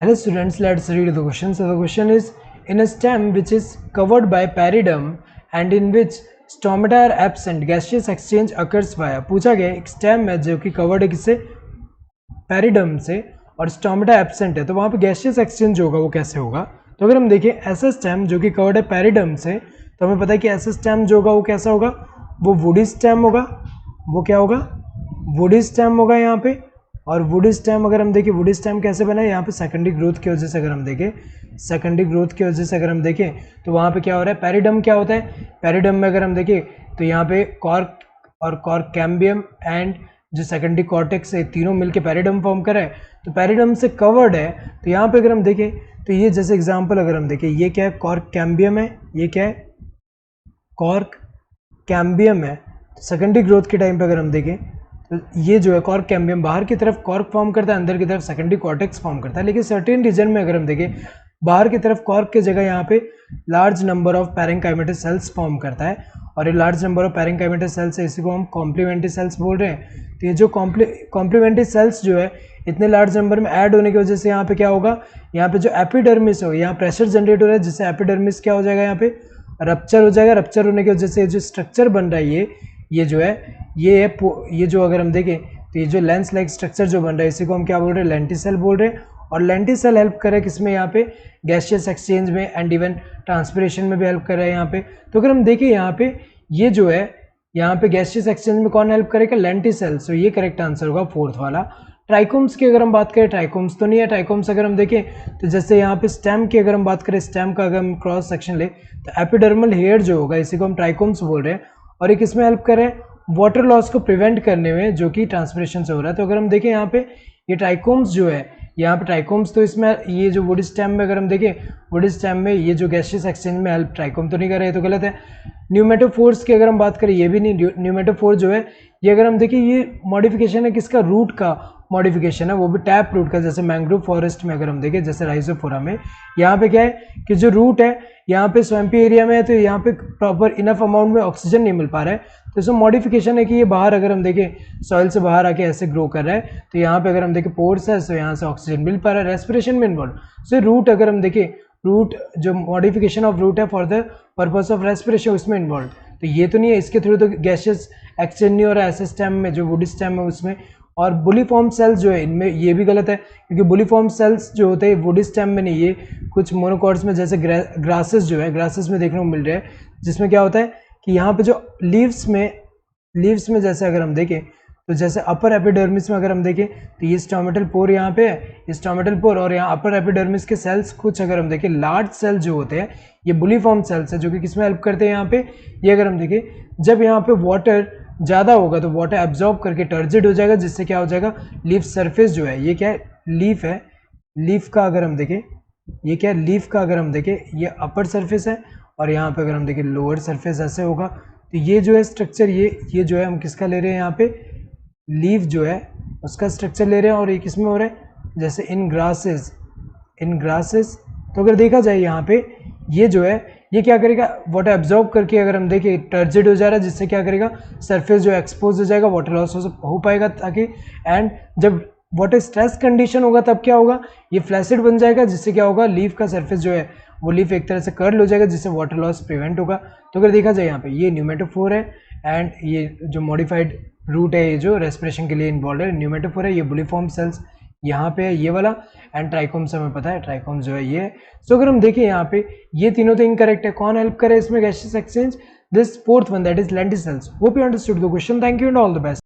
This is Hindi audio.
Hello students, let's read the question. So the question is, in a stem which is covered by periderm and in which stomata are absent, gaseous exchange occurs via. पूछा गया एक स्टेम है जो कि कवर्ड है किससे, पेरिडर्म से, और स्टोमेटा एब्सेंट है, तो वहाँ पे गैसियस एक्सचेंज होगा वो कैसे होगा। तो अगर हम देखें ऐसा स्टेम जो कि कवर्ड है पेरिडर्म से, तो हमें पता है कि ऐसा स्टेम जो होगा वो कैसा होगा, वो वुडी स्टेम होगा। वो क्या होगा, वुडी स्टेम होगा यहाँ पे। और वुडी स्टेम अगर हम देखें, वुडी स्टेम कैसे बना है, यहाँ पे सेकेंडरी ग्रोथ की वजह से अगर हम देखें, सेकेंडरी ग्रोथ की वजह से अगर हम देखें तो वहाँ पे क्या हो रहा है, पेरिडर्म क्या होता है, पेरिडर्म में अगर हम देखें तो यहाँ पे कॉर्क और कॉर्क कैम्बियम एंड जो सेकेंडरी कॉर्टेक्स है, तीनों मिलके पेरिडर्म फॉर्म करे, तो पेरिडर्म से कवर्ड है। तो यहाँ पे अगर हम देखें तो ये जैसे एग्जांपल अगर हम देखें, ये क्या है, कॉर्क कैम्बियम है, ये क्या है, कॉर्क कैम्बियम है। सेकेंडरी ग्रोथ के टाइम पे अगर हम देखें तो ये जो है कॉर्क कैम्बियम बाहर की तरफ कॉर्क फॉर्म करता है, अंदर की तरफ सेकेंडरी कॉर्टेक्स फॉर्म करता है। लेकिन सर्टेन रीजन में अगर हम देखें, बाहर की तरफ कॉर्क की जगह यहाँ पे large number of parenchymatous cells form करता है, और ये large number of parenchymatous cells है, इसी को हम कॉम्प्लीमेंट्री सेल्स बोल रहे हैं। तो ये जो कॉम्प्लीमेंट्री सेल्स जो है इतने लार्ज नंबर में ऐड होने की वजह से यहाँ पे क्या होगा, यहाँ पे जो एपिडर्मिस हो, यहाँ प्रेशर जनरेट हो रहा है, जिससे एपिडर्मिस क्या हो जाएगा, यहाँ पे रप्चर हो जाएगा। रप्चर होने की वजह से जो स्ट्रक्चर बन रहा है ये जो है ये जो अगर हम देखें तो ये जो लेंस लाइक स्ट्रक्चर जो बन रहा है, इसी को हम क्या बोल रहे हैं, लेंटिसेल बोल रहे हैं। और लेंटिसेल हेल्प करे किसमें, यहाँ पे गैसियस एक्सचेंज में एंड इवन ट्रांसपिरेशन में भी हेल्प कर रहा है यहाँ पे। तो अगर हम देखें यहाँ पे ये जो है, यहाँ पे गैसियस एक्सचेंज में कौन हेल्प करेगा, लेंटिसेल। सो ये करेक्ट आंसर होगा फोर्थ वाला। ट्राइकोम्स की अगर हम बात करें, ट्राइकोम्स तो नहीं है। ट्राइकोम्स अगर हम देखें तो जैसे यहाँ पे स्टेम की अगर हम बात करें, स्टेम का अगर हम क्रॉस सेक्शन ले तो एपिडर्मल हेयर जो होगा, इसी को हम ट्राइकोम्स बोल रहे हैं। और ये किसमें हेल्प कर रहे हैं, वाटर लॉस को प्रिवेंट करने में, जो कि ट्रांसपिरेशन से हो रहा है। तो अगर हम देखें यहाँ पे ये ट्राइकोम्स जो है, यहाँ पे ट्राइकोम्स, तो इसमें ये जो वुड स्टेम में अगर हम देखें, वुड स्टेम में ये जो गैसियस एक्सचेंज में हेल्प ट्राइकोम तो नहीं कर रहे, तो गलत है। न्यूमेटोफोर्स की अगर हम बात करें, ये भी नहीं। न्यूमेटोफोर जो है ये अगर हम देखें, ये मॉडिफिकेशन है किसका, रूट का मॉडिफिकेशन है, वो भी टैप रूट का। जैसे मैंग्रोव फॉरेस्ट में अगर हम देखें, जैसे राइजोफोरा में, यहाँ पे क्या है कि जो रूट है यहाँ पे स्वैम्पी एरिया में है, तो यहाँ पे प्रॉपर इनफ अमाउंट में ऑक्सीजन नहीं मिल पा रहा है, तो इसमें मॉडिफिकेशन है कि ये बाहर अगर हम देखें सॉइल से बाहर आके ऐसे ग्रो कर रहा है। तो यहाँ पे अगर हम देखें पोर्स है, तो यहाँ से ऑक्सीजन मिल पा रहा है, रेस्पिरेशन में इन्वॉल्व। सो रूट अगर हम देखें, रूट जो मॉडिफिकेशन ऑफ रूट है for the purpose of respiration, उसमें इन्वॉल्व। तो ये तो नहीं है, इसके थ्रू तो गैसियस एक्सचेंज नहीं हो रहा है ऐसे स्टेम में, जो वुड स्टेम है उसमें। और बुलीफॉर्म सेल्स जो है इनमें, ये भी गलत है, क्योंकि बुलीफॉर्म सेल्स जो होते हैं वुड स्टेम में नहीं, ये कुछ मोनोकॉट्स में, जैसे ग्रासेस जो है, ग्रासेस में देखने को मिल रहा है, जिसमें क्या होता है कि यहाँ पे जो लीव्स में जैसे अगर हम देखें तो जैसे अपर एपिडर्मिस में अगर हम देखें तो ये स्टोमेटल पोर यहाँ पे है, स्टोमेटल पोर, और यहाँ अपर एपिडर्मिस के सेल्स कुछ अगर हम देखें लार्ज सेल जो होते हैं, ये बुलीफॉर्म सेल्स है, जो कि किसमें हेल्प करते हैं यहाँ पे, ये अगर हम देखें जब यहाँ पे वाटर ज़्यादा होगा तो वाटर एब्जॉर्ब करके टर्जिड हो जाएगा, जिससे क्या हो जाएगा, लीफ सरफेस जो है, ये क्या है, लीफ है, लीफ का अगर हम देखें, ये क्या है, लीफ का अगर हम देखें, ये अपर सरफेस है, और यहाँ पे अगर हम देखें लोअर सरफेस ऐसे होगा। तो ये जो है स्ट्रक्चर, ये जो है हम किसका ले रहे हैं, यहाँ पे लीफ जो है उसका स्ट्रक्चर ले रहे हैं। और ये किसमें हो रहा है, जैसे इन ग्रासेस। तो अगर देखा जाए यहाँ पे ये जो है, ये क्या करेगा, वाटर एब्जॉर्ब करके अगर हम देखें टर्जिड हो जा रहा है, जिससे क्या करेगा, सरफेस जो एक्सपोज हो जाएगा, वाटर लॉस हो पाएगा, ताकि एंड जब वाटर स्ट्रेस कंडीशन होगा तब क्या होगा, ये फ्लैसिड बन जाएगा, जिससे क्या होगा, लीफ का सरफेस जो है वो लीफ एक तरह से कर्ल हो जाएगा, जिससे वाटर लॉस प्रिवेंट होगा। तो अगर देखा जाए यहाँ पे ये न्यूमेटोफोर है, एंड ये जो मॉडिफाइड रूट है, ये जो रेस्पिरेशन के लिए इन्वॉल्व है, न्यूमेटोफोर है। ये बुलीफॉर्म सेल्स यहाँ पे है, ये वाला, एंड ट्राइकोम्स हमें पता है, ट्राइकोम्स जो है ये। सो अगर हम देखें यहाँ पे ये तीनों तो इनकरेक्ट है, कौन हेल्प करे इसमें gaseous exchange, this fourth one that is lenticels. Hope you understood the question, thank you and all the best.